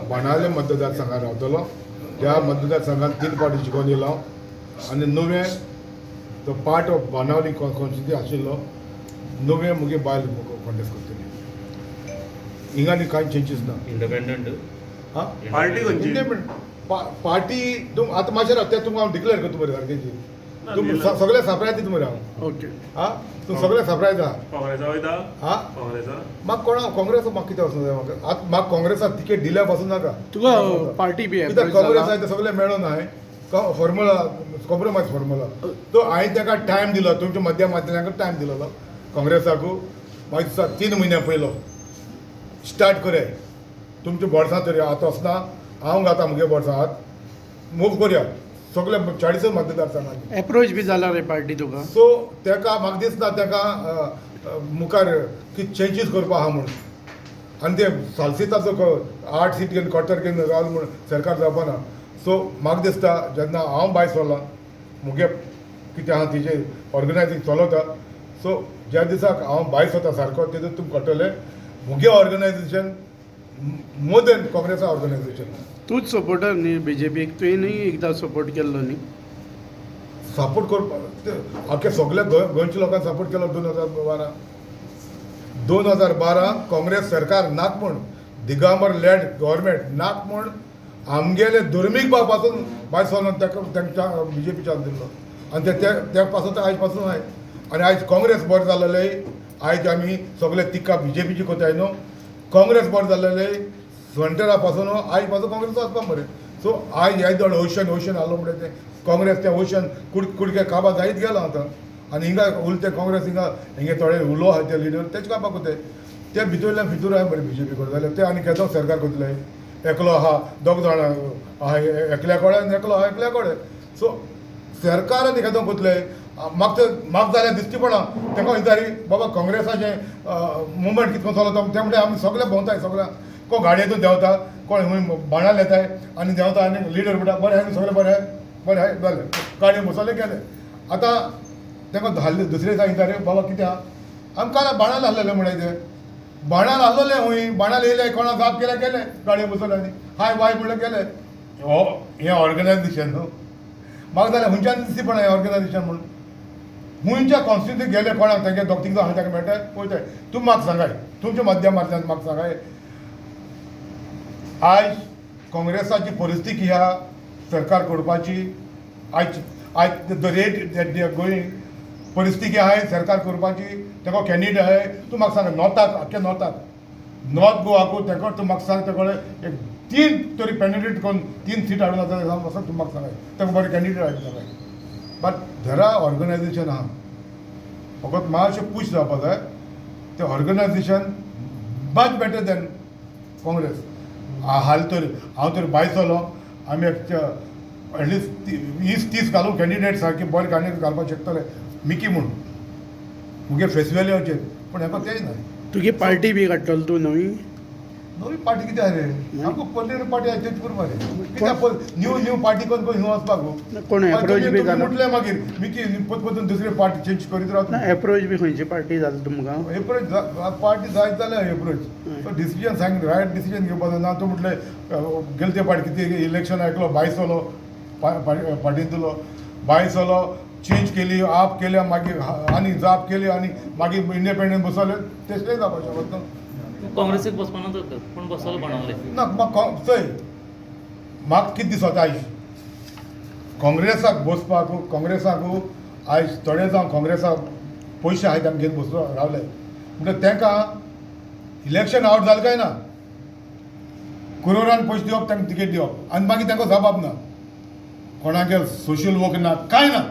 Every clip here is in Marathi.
बाणावले मतदारसंघात रावतलो. त्या मतदारसंघात 3 फावटी जिखून येयलो आनी नवे तो पार्ट ऑफ बाणावली कॉन्स्टिट्युएन्सी आशिल्लो नवे मुगे बायल कॉन्टेस्ट करतली. हिंगा न्ही कांय चेंजीस ना. इंडिपेंडंट हां पार्टी खंयची? पार्टी तुम आतां मातशें राव तें तुमकां हांव डिक्लेअर करता मरे सारकेची. तुम सगळे सरप्रायज दिता मरे हांव. ओके. हां तूं सगळे सरप्रायज आहा. काँग्रेसा वयता? हां काँग्रेसा? म्हाका कोणा काँग्रेसा म्हाका कितें वचूंक जाय म्हाका आतां म्हाका काँग्रेसाक तिकेट दिल्या पासून नाका. तुका पार्टी बी कित्याक काँग्रेस आहाय ते सगळे मेळोन हांवें फॉर्मुला कॉम्प्रोमायज फॉर्मुला तो हांवें ताका टायम दिलो. तुमच्या माध्यमांतल्यान टायम दिलोलो काँग्रेसाकू. म्हाका दिसता 3 म्हयन्या पयलो स्टार्ट करे तुमच्या बोर्ड्सां तरी आतां वचना हांव घाता मुगे बोर्ड्सांत मूव करया सगळे 40 मतदारसंघांनी. एप्रोच बी जाला रे पार्टी तुका. सो ताका म्हाका दिसना ताका मुखार कितें चेंजीस करपा आहा म्हणून. आनी ते सालसेताचो 8 सीट घेवन क्वॉर्टर घेवन रावल म्हूण सरकार जावपाना. सो म्हाका दिसता जेन्ना हांव भायर सरलां मुगे कितें आहा तिजें ऑर्गनायजींग चलता. सो ज्या दिसाक हांव भायर सरता सारको तेदून तुमकां कळटलें मुगे ऑर्गनायजेशन मोर देन काँग्रेसा ऑर्गनायजेशन. तूच सपोर्टर न्ही बीजेपीक तुवेंनूय एकदां सपोर्ट केल्लो न्ही. सपोर्ट करपा आख्या सगळ्या गोंयच्या लोकांक सपोर्ट केलो 2012 काँग्रेस सरकार नाक म्हूण दिगांबर लॅड गव्हर्मेंट नाक म्हूण आमगेले दुर्मीक भाव पासून भायर सरून तांच्या बीजेपीच्या दिल्लो आनी त्या पासून तर आयज पासून आय आनी आयज काँग्रेस बरें जाल्लेले आयज आमी सगळे तिका बीजेपीची कोताय न्हू. काँग्रेस बरें जाल्लेले सेंटरा पासून आयज पासून काँग्रेस वचपा मरे. सो आयज ह्या दड ओशन आहलो म्हणटा तें काँग्रेस तें ओशन कुडके काबा जायत गेलो आतां. आनी हिंगा उलते काँग्रेस हिंगे थोडे उलो आहाय ते लिडर तेच काबां कोताय ते भितरल्यान भितर आहाय मरे बीजेपी कोण जाल्यार ते आनी केदो सरकार कोतले. एकलो आहा 2 जाण आहाय एकल्या कोडे आनी एकलो आहा एकल्या कोडे. सो सरकार आनी केदो कोतले म्हाका जाल्यार दिसची पडना ताका विचारी बाबा काँग्रेसाचें मुवमेंट कितको चलता ते म्हणटा आमी सगळे भोंवताय सगळ्या कोण गाडयेतून देंवता कोण बाणाल येताय आनी देंवता आनी लिडर म्हणटा बरें आहा सगळे बरें आहाय जालें गाडये बसले गेले. आतां ताका धाडले दुसरे दिसा विचारी बाबा कितें आहा आमकां बाणाल आहलेले म्हणायचे बाणाल आहलोले हूंय बाणाल येयले कोणा जाप केले गेले गाडये बसले आनी हाय बाय म्हणले गेले. हें ऑर्गनायजेशन न्हू म्हाका जाल्यार हुंयच्यान दिसती पडना हें ऑर्गनायजेशन म्हणून. हुंयच्या कॉन्स्टिट्युन्सीक गेले कोणाक तांगे 2-3 जाण ताका मेळटाय पळयताय. तुमी म्हाका सांगाय तुमच्या माध्यमांतल्यान म्हाका सांगाय आयज काँग्रेसाची परिस्थिती ह्या सरकार करपाची आयज the rate that they are going परिस्थिती आहाय सरकार करपाची तेका कॅन्डिडेट आहाय. तूं म्हाका सांग नॉर्थाक आख्या नॉर्थ गोवाकू तेका तूं म्हाका सांग तेका एक 3 तरी कॅन्डिडेट करून 3 सीट हाडून जाता असो तूं म्हाका सांगाय तेका बरें कॅन्डिडेट हाडून सांगाय. बट देर आर ऑर्गनायजेशन आहा फकत मातशें पूश जावपा जाय. तें organisation much better than Congress. हाल तर हांव तर भायर सरलो आमी एटलिस्ट 20-30 घालून कॅन्डिडेट सारके बरे कॅन्डिडेट घालपाक शकतले मिकी म्हूण मुगे फेस वॅल्यूचेर. पूण हेका तेंय ना. तुगे पार्टी बी काडटलो तूं नवी पार्टी कितें रे आमकां पयलीं पार्टी आहा तेच करपा रे कित्याक न्यू पार्टी करून खंय वचपाक कोण एप्रोच बी जाला म्हटलें मागीर मिकी परतून दुसरी पार्टी चेंज करीत रावता. एप्रोच बी खंयची पार्टी जाता तुमकां. एप्रोच पार्टी जायत जाल्यार एप्रोच सो डिसिजन सांग रायट डिसिजन घेवपा जाय ना. तूं म्हटलें गेल ते पार्टी कितें इलेक्शन आयकलो भायर सरलो पार्टींतलो भायर सरलो चेंज केली आप केल्या मागीर आनी जाप केली आनी मागीर इंडिपेंडंट बसवले तेसलें जावपाक शकत ना. काँग्रेसीक बसपाना तर पूण बसलो बाणावले ना म्हाका चोय म्हाका कितें दिसता आयज काँग्रेसाक काँग्रेसाकू आयज थोडे जावन काँग्रेसाक पयशे आहाय तांकां घेवन बसलो रावले म्हणटकीर तांकां इलेक्शन आवट जालें काय ना करोडान पयशे दिवप तांकां तिकेट दिवप आनी मागीर तांकां जबाब ना कोणागेर सोशियल वर्क ना कांय ना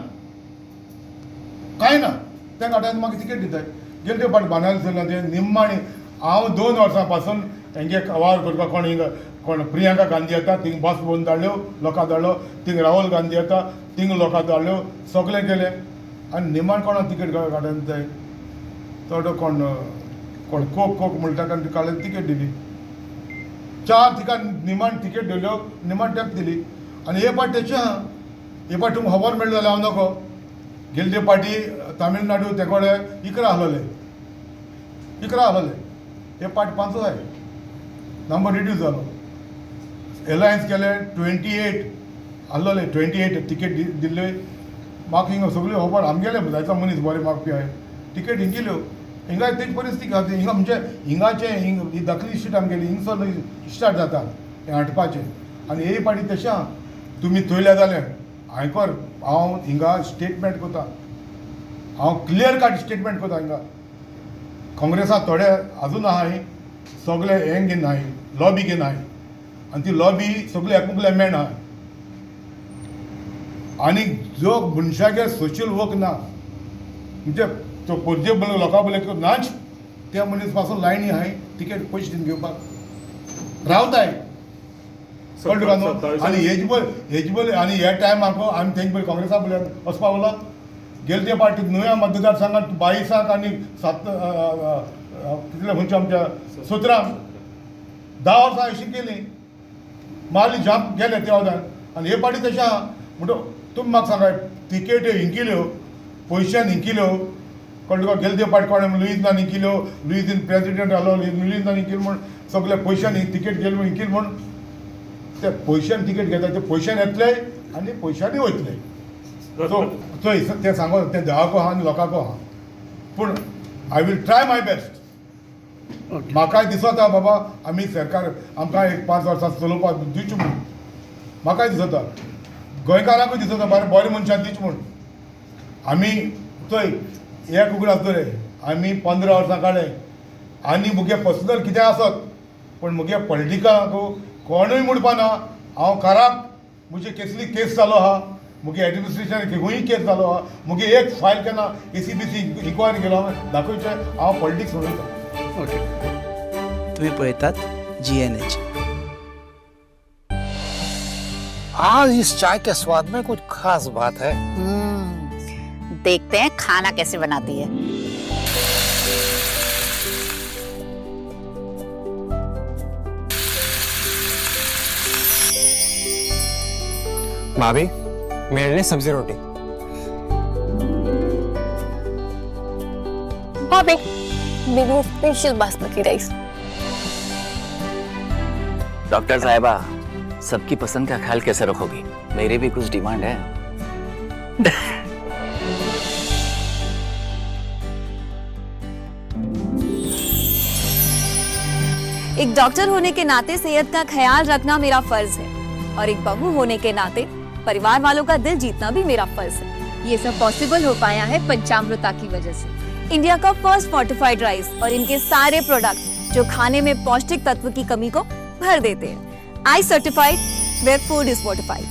तांकां हाडून मागीर तिकेट दिताय. गेले ते फावटी बांदायले चलना ते निम्माणी हांव 2 वर्सां पासून हेंगे वावर करपाक कोण प्रियांका गांधी येता थिंग बस बंद धाडल्यो लोकांक धाडलो थिंग राहुल गांधी येता थिंग लोकांक धाडल्यो सगळे गेले आनी निमाण कोणाक तिकेट काडून दिताय. थोडो कोण कोक म्हणटा ताका काडून तिकेट दिली 4 तिका निमाण तिकेट दिल्यो निमाण टॅप दिली. आनी हे पाटी तेचे आहा हे पाटी तुमकां खबर मेळ्ळी जाल्यार हांव नको गेले ते पाटी तामिळनाडू ते कडेन 11 आहलोले हे पाटी 5 जाय नंबर रिड्यूस जालो एलायन्स केले 28 आहलोले 28 तिकेट दिल्ले म्हाका हिंगा सगळे खबर आमगेले जायतो मनीस बरे मागपी आहाय तिकेट हिंगिल्यो हिंगा तेच परिस्थिती आहा हिंगा म्हणजे हिंगाचे ही दखली सीट आमगेली हिंगसर स्टार्ट जाता हें हाडपाचें आनी हे पाटी तशें आहा तुमी थंयल्या जाल्यार आयकोर हांव हिंगा स्टेटमेंट कोता हांव क्लियर कट स्टेटमेंट कोता हिंगा काँग्रेसा थोडे अजून आहाय सगळे हें घेवन आहाय लॉबी घेवन आहाय आनी ती लॉबी सगळे एकमुखले मेन आहाय आनी जो मनशागे सोशियल वर्क ना म्हणजे तो पोरजे लोकां बले नाच त्या मनीस पासून लायनी आहाय तिकेट पयशे दिवन घेवपाक रावताय कळ्ळें तुका न्हू आनी हेजे बले आनी हे टायमाक आमी तेंचे बरे काँग्रेसा बले वचपा उरला गेले ते पार्टी नुया मतदारसंघात 22 आनी 7 कितले खंयचे आमच्या 17 10 वर्सां अशीं केली मारली जाप गेले ते वदान आनी हे पार्टी तशें आहा म्हणटो तुमी म्हाका सांगाय तिकेट हिंकिल्यो पयशान हिंकिल्यो कळ्ळें तुका गेले ते पार्टी कोणें लुईसान हिंकिल्यो लुईसान प्रेसिडेंट जालो लुईसान हिंकिल्यो म्हण सगळे पयशान तिकेट गेले हिंकिल्यो म्हण ते पयशान तिकेट घेता ते पयशान येतले आनी पयशांनी वयतले सो थंय ते सांगो ते देवाको आहा आनी लोकांको आहा पूण I will try my best म्हाकाय दिसता बाबा आमी सरकार आमकां एक 5 वर्सां चलोवपाक दिवचें म्हूण म्हाकाय दिसता गोंयकारांकूय दिसता बरे मनशां दिवचें म्हूण आमी थंय एक उगड आसतले आमी 15 वर्सां काडले आनी मुगे पर्सनल कितें आसत पूण मुगे पॉलिटिकाक कोणूय म्हणपाना हांव काराक म्हजी कसली केस चालू आहा मुगे एडमिनिस्ट्रेशन खंयूय केस चालू आहा मुगे एक फायल केन्ना ACBC इन्क्वायरी केलो दाखोवचें हांव पॉलिटिक्स उडयता ओके तुम्ही पळयतात GNH। आज इस चाय के स्वाद में कुछ खास बात है। देखते हैं खाना कैसे बनाती है। भाभी मेरे लिए सब्जी रोटी। भाभी मेरे लिए स्पेशल बासमती राइस। डॉक्टर साहिबा सबकी पसंद का ख्याल कैसे रखोगी? मेरी भी कुछ डिमांड है। एक डॉक्टर होने के नाते सेहत का ख्याल रखना मेरा फर्ज है और एक बहू होने के नाते परिवार वालों का दिल जीतना भी मेरा फर्ज है। ये सब पॉसिबल हो पाया है पंचामृता की वजह से। इंडिया का फर्स्ट फोर्टिफाइड राइस और इनके सारे प्रोडक्ट जो खाने में पौष्टिक तत्व की कमी को भर देते हैं। I certified where food is fortified.